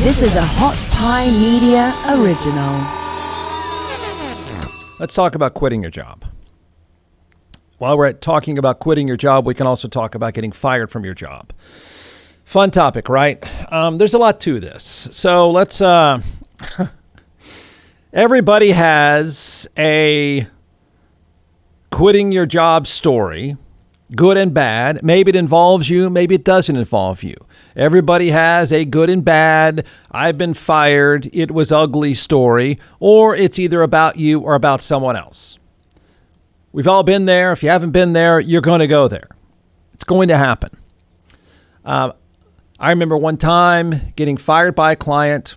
This is a Hot Pie Media original. Let's talk about quitting your job. While we're talking about quitting your job, we can also talk about getting fired from your job. Fun topic, right? There's a lot to this. So let's, everybody has a quitting your job story, good and bad. Maybe it involves you, maybe it doesn't involve you. Everybody has a good and bad, I've been fired, it was ugly story, or it's either about you or about someone else. We've all been there. If you haven't been there, you're going to go there. It's going to happen. I remember one time getting fired by a client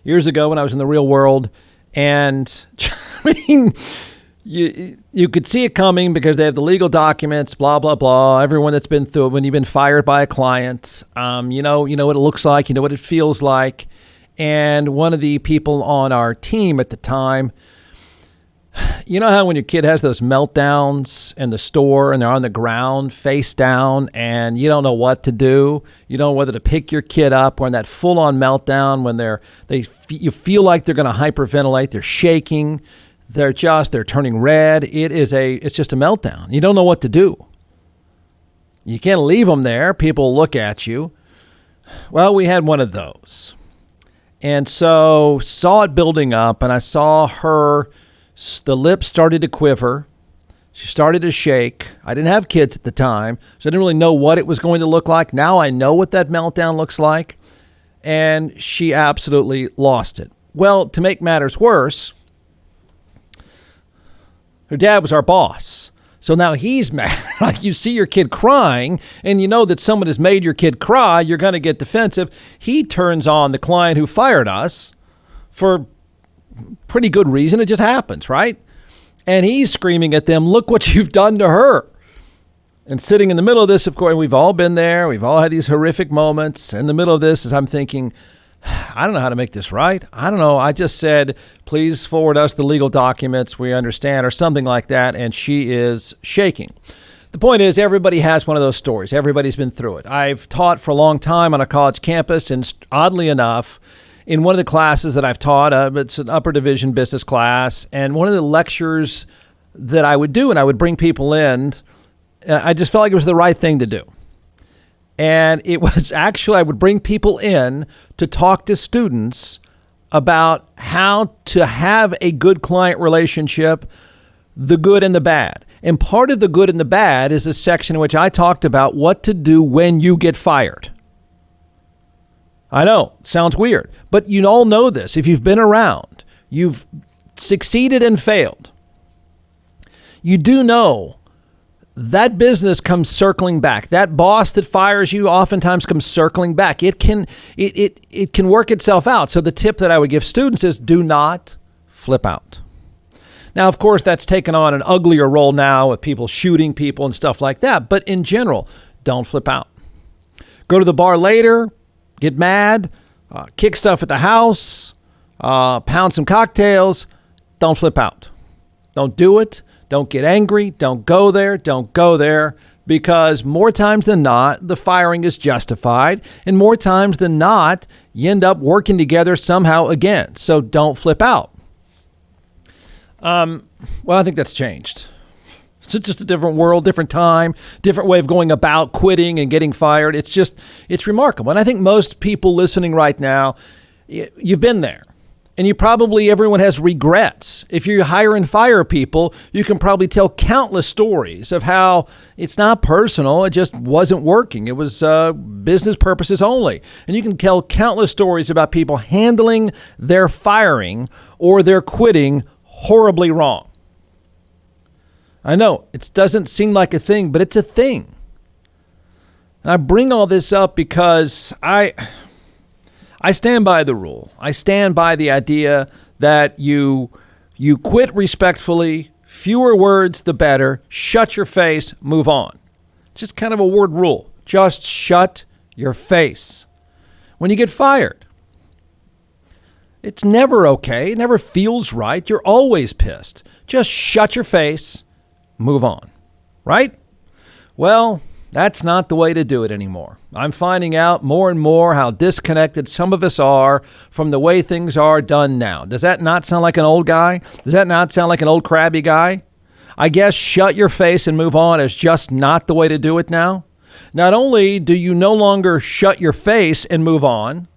years ago when I was in the real world. And I mean, you could see it coming because they have the legal documents, blah, blah, blah. Everyone that's been through it, when you've been fired by a client, you know what it looks like, you know what it feels like. And one of the people on our team at the time, you know how when your kid has those meltdowns in the store and they're on the ground face down and you don't know what to do? You don't know whether to pick your kid up or in that full-on meltdown when you feel like they're going to hyperventilate, they're shaking, they're turning red. It's just a meltdown. You don't know what to do. You can't leave them there. People look at you. Well, we had one of those. And so saw it building up and I saw her. The lips started to quiver. She started to shake. I didn't have kids at the time, so I didn't really know what it was going to look like. Now I know what that meltdown looks like. And she absolutely lost it. Well, to make matters worse, her dad was our boss. So now he's mad. Like you see your kid crying and you know that someone has made your kid cry, you're going to get defensive. He turns on the client who fired us for pretty good reason. It just happens, right? And he's screaming at them, look what you've done to her. And sitting in the middle of this, of course, we've all been there. We've all had these horrific moments. In the middle of this, as I'm thinking, I don't know how to make this right. I don't know. I just said, please forward us the legal documents. We understand, or something like that. And she is shaking. The point is, everybody has one of those stories. Everybody's been through it. I've taught for a long time on a college campus, and oddly enough, in one of the classes that I've taught, it's an upper division business class, and one of the lectures that I would do, and I would bring people in, I just felt like it was the right thing to do. And it was actually, I would bring people in to talk to students about how to have a good client relationship, the good and the bad. And part of the good and the bad is a section in which I talked about what to do when you get fired. I know, sounds weird, but you all know this. If you've been around, you've succeeded and failed. You do know that business comes circling back. That boss that fires you oftentimes comes circling back. It can work itself out. So the tip that I would give students is do not flip out. Now, of course, that's taken on an uglier role now with people shooting people and stuff like that. But in general, don't flip out. Go to the bar later. Get mad, kick stuff at the house, pound some cocktails. Don't flip out. Don't do it. Don't get angry. Don't go there. Don't go there. Because more times than not, the firing is justified. And more times than not, you end up working together somehow again. So don't flip out. Well, I think that's changed. It's just a different world, different time, different way of going about quitting and getting fired. It's remarkable. And I think most people listening right now, you've been there. And everyone has regrets. If you hire and fire people, you can probably tell countless stories of how it's not personal. It just wasn't working. It was business purposes only. And you can tell countless stories about people handling their firing or their quitting horribly wrong. I know it doesn't seem like a thing, but it's a thing. And I bring all this up because I stand by the rule. I stand by the idea that you quit respectfully, fewer words, the better, shut your face, move on. It's just kind of a word rule. Just shut your face. When you get fired, it's never okay. It never feels right. You're always pissed. Just shut your face. Move on, right? Well, That's not the way to do it anymore. I'm finding out more and more how disconnected some of us are from the way things are done now. Does that not sound like an old guy? Does that not sound like an old crabby guy? I guess shut your face and move on is just not the way to do it now. Not only do you no longer shut your face and move on,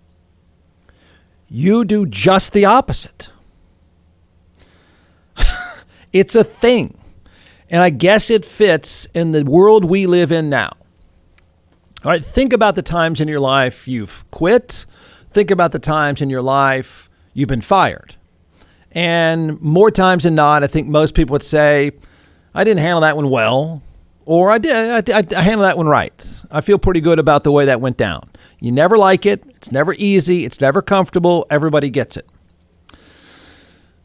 you do just the opposite. It's a thing. And I guess it fits in the world we live in now. All right, think about the times in your life you've quit. Think about the times in your life you've been fired. And more times than not, I think most people would say, I didn't handle that one well, or I handled that one right. I feel pretty good about the way that went down. You never like it. It's never easy. It's never comfortable. Everybody gets it.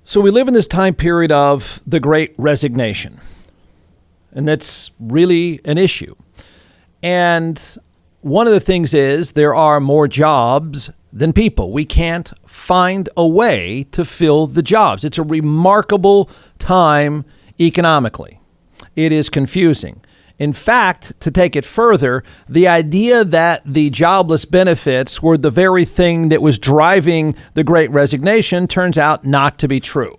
So we live in this time period of the Great Resignation. And that's really an issue. And one of the things is there are more jobs than people. We can't find a way to fill the jobs. It's a remarkable time economically. It is confusing. In fact, to take it further, the idea that the jobless benefits were the very thing that was driving the Great Resignation turns out not to be true.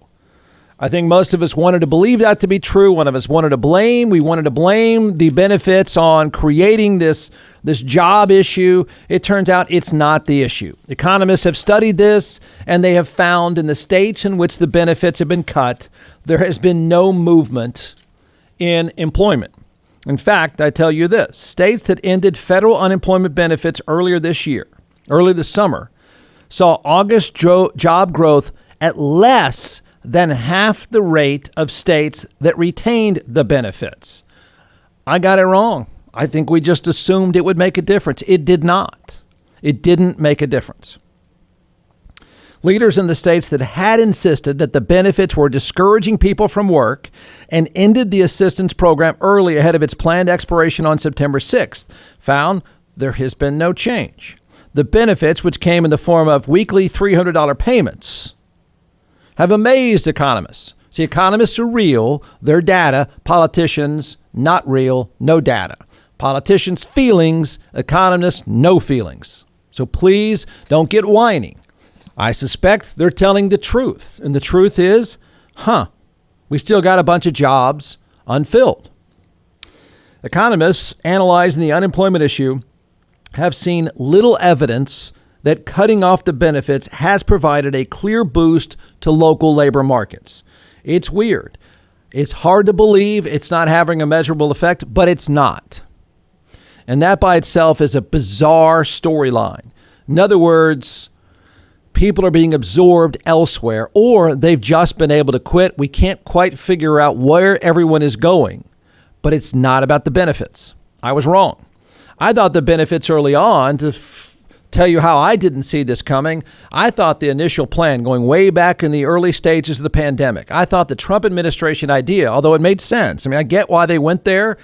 I think most of us wanted to believe that to be true. One of us wanted to blame. We wanted to blame the benefits on creating this job issue. It turns out it's not the issue. Economists have studied this, and they have found in the states in which the benefits have been cut, there has been no movement in employment. In fact, I tell you this, states that ended federal unemployment benefits early this summer, saw August job growth at less than half the rate of states that retained the benefits. I got it wrong. I think we just assumed it would make a difference. It did not. It didn't make a difference. Leaders in the states that had insisted that the benefits were discouraging people from work and ended the assistance program early ahead of its planned expiration on September 6th found there has been no change. The benefits, which came in the form of weekly $300 payments, have amazed economists. See, economists are real, they're data. Politicians, not real, no data. Politicians' feelings, economists, no feelings. So please don't get whiny. I suspect they're telling the truth. And the truth is, we still got a bunch of jobs unfilled. Economists analyzing the unemployment issue have seen little evidence that cutting off the benefits has provided a clear boost to local labor markets. It's weird. It's hard to believe it's not having a measurable effect, but it's not. And that by itself is a bizarre storyline. In other words, people are being absorbed elsewhere, or they've just been able to quit. We can't quite figure out where everyone is going, but it's not about the benefits. I was wrong. I thought the benefits early on, to tell you how I didn't see this coming, I thought the initial plan going way back in the early stages of the pandemic, I thought the Trump administration idea, although it made sense. I mean, I get why they went there.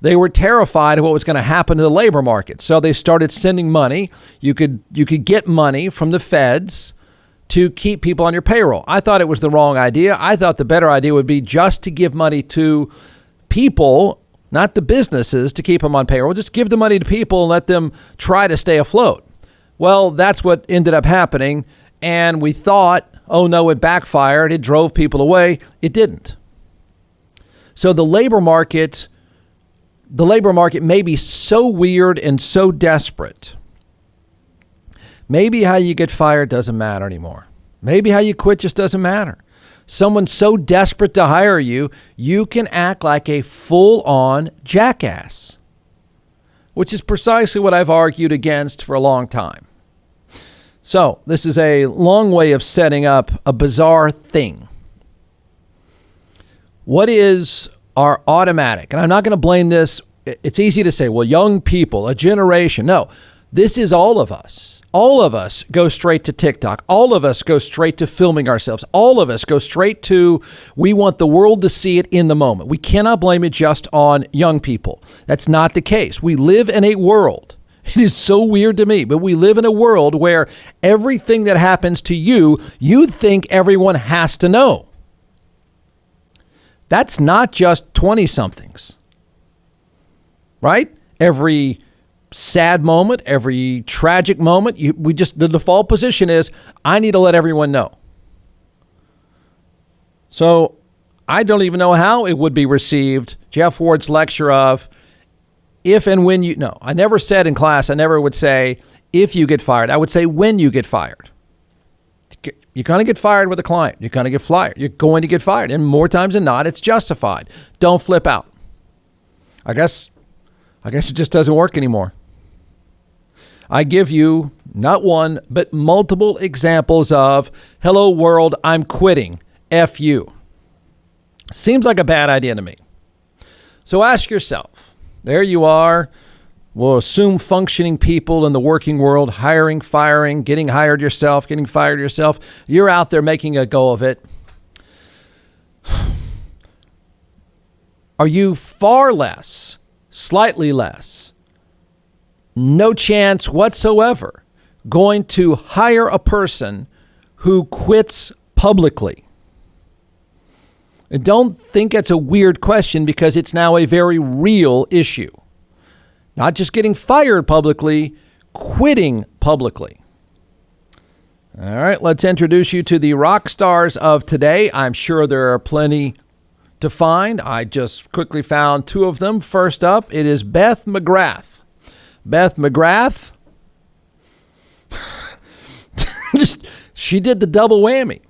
They were terrified of what was going to happen to the labor market. So they started sending money. You could get money from the feds to keep people on your payroll. I thought it was the wrong idea. I thought the better idea would be just to give money to people, not the businesses, to keep them on payroll. Just give the money to people and let them try to stay afloat. Well, that's what ended up happening. And we thought, oh no, it backfired. It drove people away. It didn't. So the labor market may be so weird and so desperate. Maybe how you get fired doesn't matter anymore. Maybe how you quit just doesn't matter. Someone so desperate to hire you, you can act like a full-on jackass, which is precisely what I've argued against for a long time. So this is a long way of setting up a bizarre thing. What is our automatic? And I'm not going to blame this. It's easy to say, well, young people, a generation. No, this is all of us. All of us go straight to TikTok. All of us go straight to filming ourselves. All of us go straight to, we want the world to see it in the moment. We cannot blame it just on young people. That's not the case. We live in a world. It is so weird to me, but we live in a world where everything that happens to you, you think everyone has to know. That's not just 20-somethings, right? every sad moment, every tragic moment. The default position is, I need to let everyone know. So I don't even know how it would be received, Jeff Ward's lecture of if and when you, no, I never said in class, I never would say if you get fired. I would say when you get fired. You're going to get fired with a client. You're going to get fired. You're going to get fired. And more times than not, it's justified. Don't flip out. I guess it just doesn't work anymore. I give you not one, but multiple examples of, hello world, I'm quitting. F you. Seems like a bad idea to me. So ask yourself, there you are. We'll assume functioning people in the working world, hiring, firing, getting hired yourself, getting fired yourself. You're out there making a go of it. Are you far less, slightly less, no chance whatsoever going to hire a person who quits publicly? And don't think it's a weird question, because it's now a very real issue. Not just getting fired publicly, quitting publicly. All right, let's introduce you to the rock stars of today. I'm sure there are plenty to find. I just quickly found two of them. First up, it is Beth McGrath. Beth McGrath, she did the double whammy.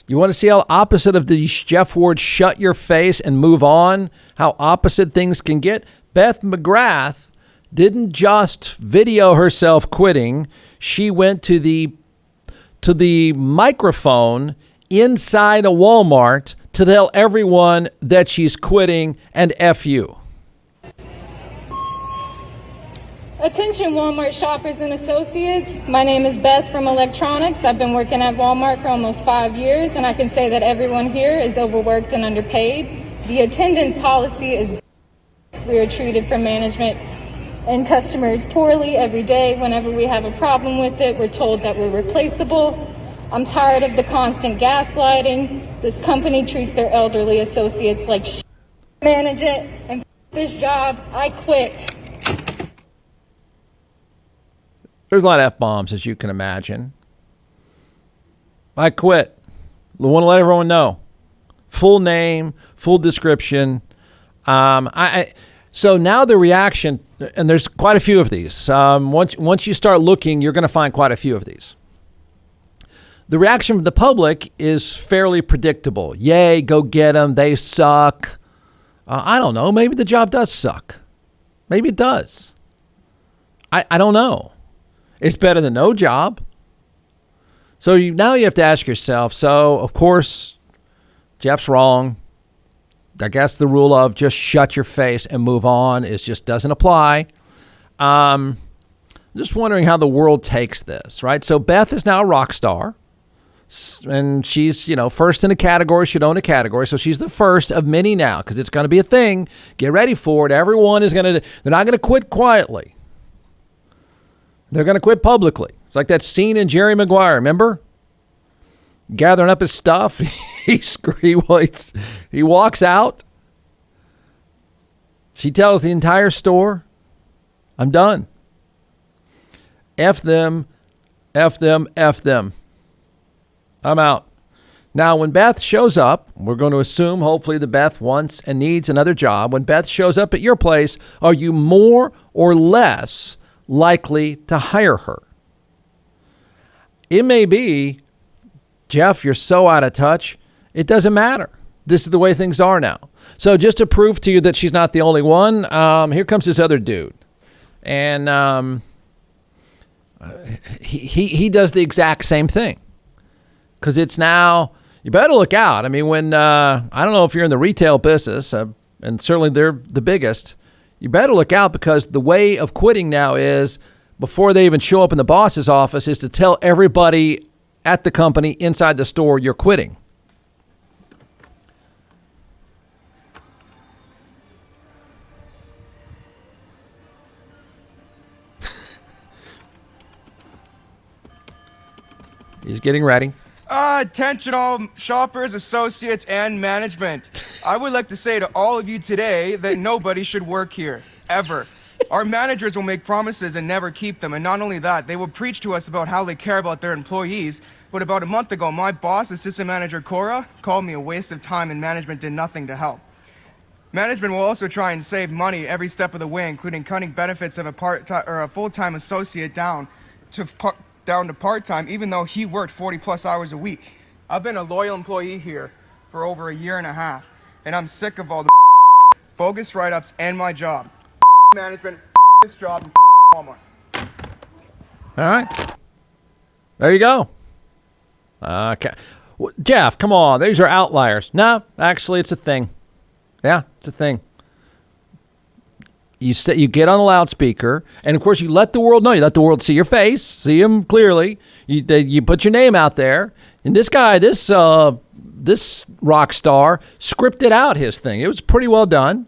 You want to see how opposite of the Jeff Ward shut your face and move on, how opposite things can get? Beth McGrath didn't just video herself quitting. She went to the microphone inside a Walmart to tell everyone that she's quitting and F you. Attention Walmart shoppers and associates. My name is Beth from Electronics. I've been working at Walmart for almost 5 years, and I can say that everyone here is overworked and underpaid. The attendant policy is we are treated from management and customers poorly every day. Whenever we have a problem with it, we're told that we're replaceable. I'm tired of the constant gaslighting. This company treats their elderly associates like shit. Manage it, and this job, I quit. There's a lot of F-bombs, as you can imagine. I quit. I want to let everyone know. Full name, full description. So now the reaction, and there's quite a few of these. Once you start looking, you're going to find quite a few of these. The reaction from the public is fairly predictable. Yay, go get them. They suck. I don't know. Maybe the job does suck. Maybe it does. I don't know. It's better than no job. So now you have to ask yourself, so of course, Jeff's wrong. I guess the rule of just shut your face and move on just doesn't apply. Just wondering how the world takes this, right? So Beth is now a rock star, and she's, first in a category, should own a category. So she's the first of many now, because it's going to be a thing. Get ready for it. Everyone is they're not going to quit quietly. They're going to quit publicly. It's like that scene in Jerry Maguire, remember? Gathering up his stuff. He walks out. She tells the entire store, I'm done. F them, F them, F them. I'm out. Now, when Beth shows up, we're going to assume hopefully that Beth wants and needs another job. When Beth shows up at your place, are you more or less likely to hire her? It may be, Jeff, you're so out of touch, it doesn't matter. This is the way things are now. So just to prove to you that she's not the only one, here comes this other dude. And he does the exact same thing. Because it's now, you better look out. I mean, when, I don't know if you're in the retail business, and certainly they're the biggest, you better look out, because the way of quitting now is, before they even show up in the boss's office, is to tell everybody at the company inside the store you're quitting. He's getting ready. Attention all shoppers, associates, and management. I would like to say to all of you today that nobody should work here, ever. Our managers will make promises and never keep them, and not only that, they will preach to us about how they care about their employees, but about a month ago, my boss, assistant manager Cora, called me a waste of time and management did nothing to help. Management will also try and save money every step of the way, including cutting benefits of a full-time associate down to part-time, even though he worked 40-plus hours a week. I've been a loyal employee here for over a year and a half, and I'm sick of all the bogus write-ups and my job. Management, this job, and Walmart. All right. There you go. Okay. Jeff, come on. These are outliers. No, actually, it's a thing. Yeah, it's a thing. You get on the loudspeaker, and of course, you let the world know. You let the world see your face, see them clearly. You put your name out there. And this guy, this rock star, scripted out his thing. It was pretty well done.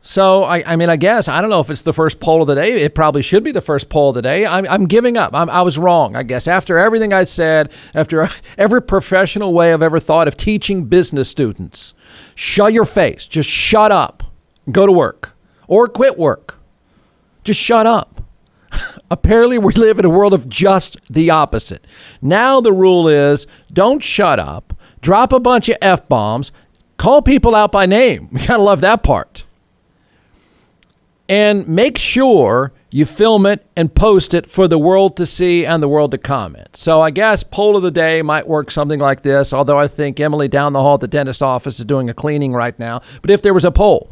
So, I mean, I guess, I don't know if it's the first poll of the day. It probably should be the first poll of the day. I'm giving up. I was wrong, I guess. After everything I said, after every professional way I've ever thought of teaching business students, shut your face. Just shut up. Go to work. Or quit work. Just shut up. Apparently, we live in a world of just the opposite. Now the rule is, don't shut up. Drop a bunch of F-bombs. Call people out by name. You gotta love that part. And make sure you film it and post it for the world to see and the world to comment. So I guess poll of the day might work something like this, although I think Emily down the hall at the dentist's office is doing a cleaning right now. But if there was a poll,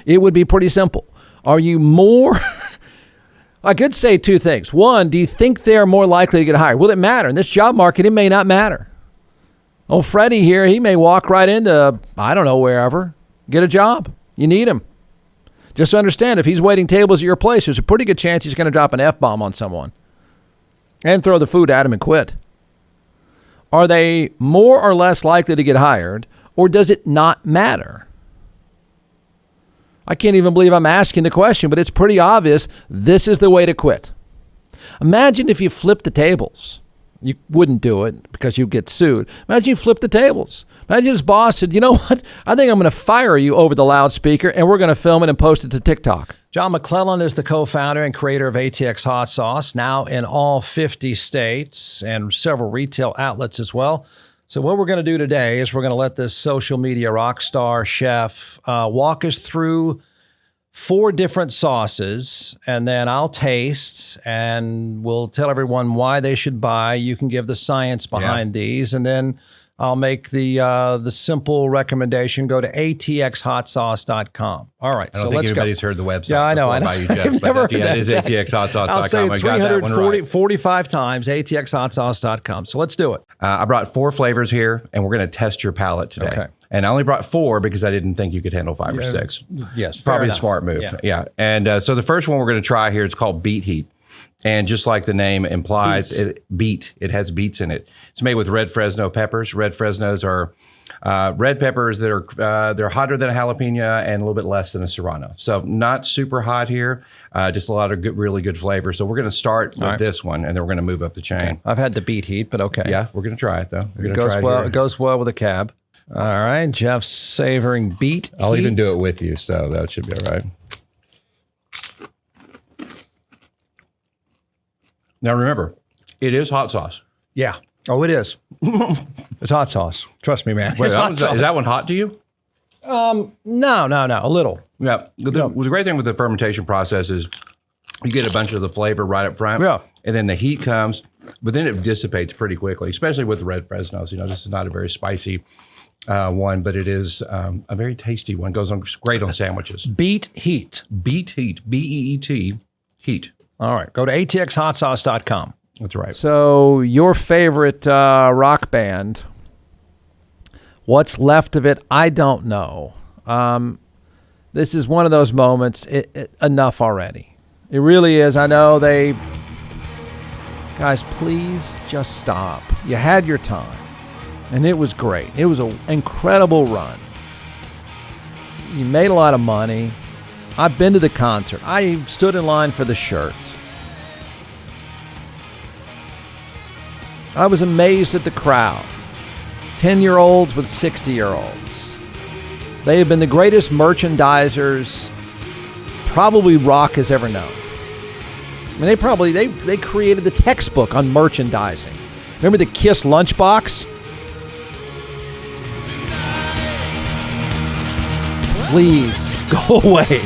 it would be pretty simple. Are you more... I could say two things. One, do you think they're more likely to get hired? Will it matter? In this job market, it may not matter. Oh, Freddie here, he may walk right into, I don't know, wherever, get a job. You need him. Just understand, if he's waiting tables at your place, there's a pretty good chance he's going to drop an F-bomb on someone and throw the food at him and quit. Are they more or less likely to get hired, or does it not matter? I can't even believe I'm asking the question, but it's pretty obvious this is the way to quit. Imagine if you flipped the tables. You wouldn't do it because you'd get sued. Imagine you flipped the tables. Imagine his boss said, you know what? I think I'm going to fire you over the loudspeaker, and we're going to film it and post it to TikTok. John McClellan is the co-founder and creator of ATX Hot Sauce, now in all 50 states and several retail outlets as well. So what we're going to do today is we're going to let this social media rock star chef walk us through 4 different sauces, and then I'll taste, and we'll tell everyone why they should buy. You can give the science behind these, and then I'll make the simple recommendation. Go to atxhotsauce.com. All right, I don't think anybody's heard the website. Yeah, I know. By you, Jeff, but it is atxhotsauce.com. I'll say I got that one right. 45 times, atxhotsauce.com. So let's do it. I brought 4 flavors here, and we're going to test your palate today. Okay. And I only brought 4 because I didn't think you could handle 5 or 6. Yes, probably a smart move. Yeah. And so the first one we're going to try here, it's called Beet Heat. And just like the name implies, it has beets in it. It's made with red Fresno peppers. Red Fresnos are red peppers that are they're hotter than a jalapeno and a little bit less than a serrano. So not super hot here, just a lot of really good flavor. So we're going to start with this one, and then we're going to move up the chain. Okay. I've had the Beet Heat, but okay. Yeah, we're going to try it though. It goes well with a cab. All right, Jeff's savoring Beet I'll Heat. even do it with you, so that should be all right. Now remember, it is hot sauce. Yeah. Oh, it is. It's hot sauce. Trust me, man. Wait, is that one hot to you? No, a little. Yeah. The great thing with the fermentation process is you get a bunch of the flavor right up front. Yeah. And then the heat comes, but then it dissipates pretty quickly, especially with the red Fresnos. You know, this is not a very spicy one, but it is a very tasty one. Goes on great on sandwiches. Beet Heat. Beet Heat. B-E-E-T. Heat. All right. Go to atxhotsauce.com. That's right. So your favorite rock band, what's left of it, I don't know. This is one of those moments, enough already. It really is. I know guys, please just stop. You had your time, and it was great. It was an incredible run. You made a lot of money. I've been to the concert. I stood in line for the shirt. I was amazed at the crowd. 10-year-olds with 60-year-olds. They have been the greatest merchandisers probably rock has ever known. I mean, they created the textbook on merchandising. Remember the Kiss lunchbox? Please go away.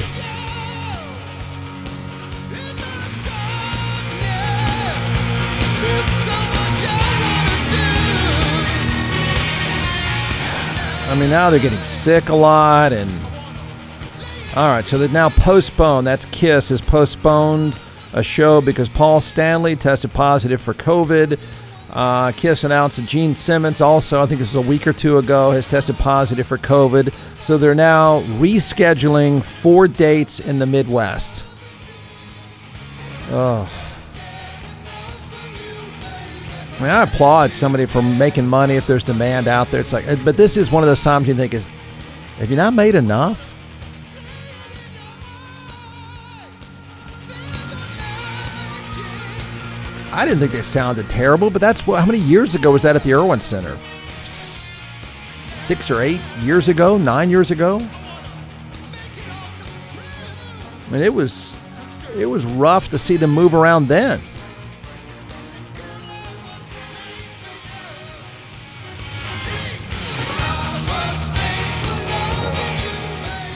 I mean, now they're getting sick a lot, and all right, so they're now postponed. That's Kiss has postponed a show because Paul Stanley tested positive for COVID. Kiss announced that Gene Simmons also, I think this was a week or two ago, has tested positive for COVID. So they're now rescheduling 4 dates in the Midwest. Oh. I mean, I applaud somebody for making money if there's demand out there. It's like, but this is one of those times you think is, have you not made enough? I didn't think they sounded terrible, but that's how many years ago was that at the Irwin Center? 6 or 8 years ago, 9 years ago. I mean, it was rough to see them move around then.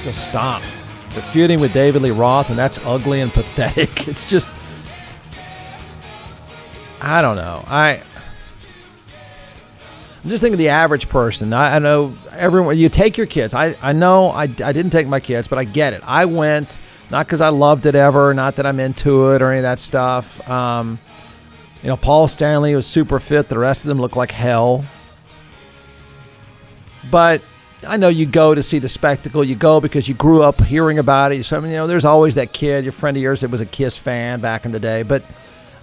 Just stop. They're feuding with David Lee Roth, and that's ugly and pathetic. It's just, I don't know. I'm just thinking the average person. I know everyone. You take your kids. I know I didn't take my kids, but I get it. I went not because I loved it ever, not that I'm into it or any of that stuff. Paul Stanley was super fit. The rest of them looked like hell. But I know you go to see the spectacle. You go because you grew up hearing about it. So, there's always that kid, your friend of yours that was a Kiss fan back in the day. But,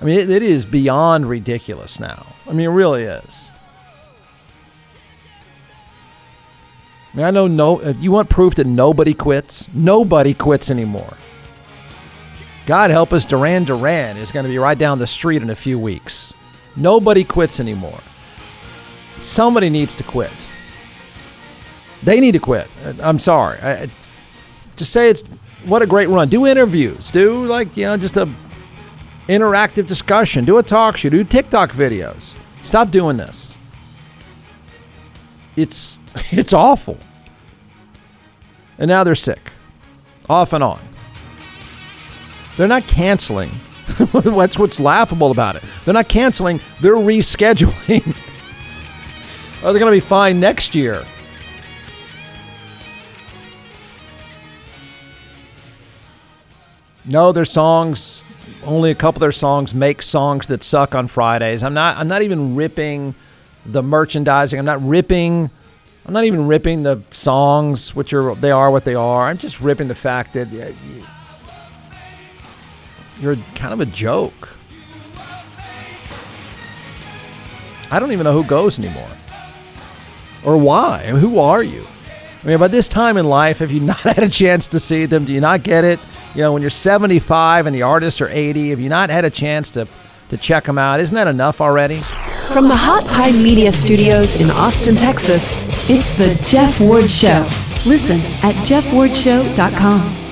I mean, it is beyond ridiculous now. I mean, it really is. I mean, I know you want proof that nobody quits? Nobody quits anymore. God help us, Duran Duran is going to be right down the street in a few weeks. Nobody quits anymore. Somebody needs to quit. They need to quit. I'm sorry. Just say it's what a great run. Do interviews. Do just a interactive discussion. Do a talk show. Do TikTok videos. Stop doing this. It's awful. And now they're sick. Off and on. They're not canceling. That's what's laughable about it. They're not canceling. They're rescheduling. Oh, they're going to be fine next year. No, their songs, only a couple of their songs make songs that suck on Fridays. I'm not even ripping the merchandising. I'm not even ripping the songs, they are what they are. I'm just ripping the fact that you're kind of a joke. I don't even know who goes anymore. Or why. I mean, who are you? I mean, by this time in life, have you not had a chance to see them? Do you not get it? When you're 75 and the artists are 80, have you not had a chance to check them out? Isn't that enough already? From the Hot Pie Media Studios in Austin, Texas, it's the Jeff Ward Show. Listen at jeffwardshow.com.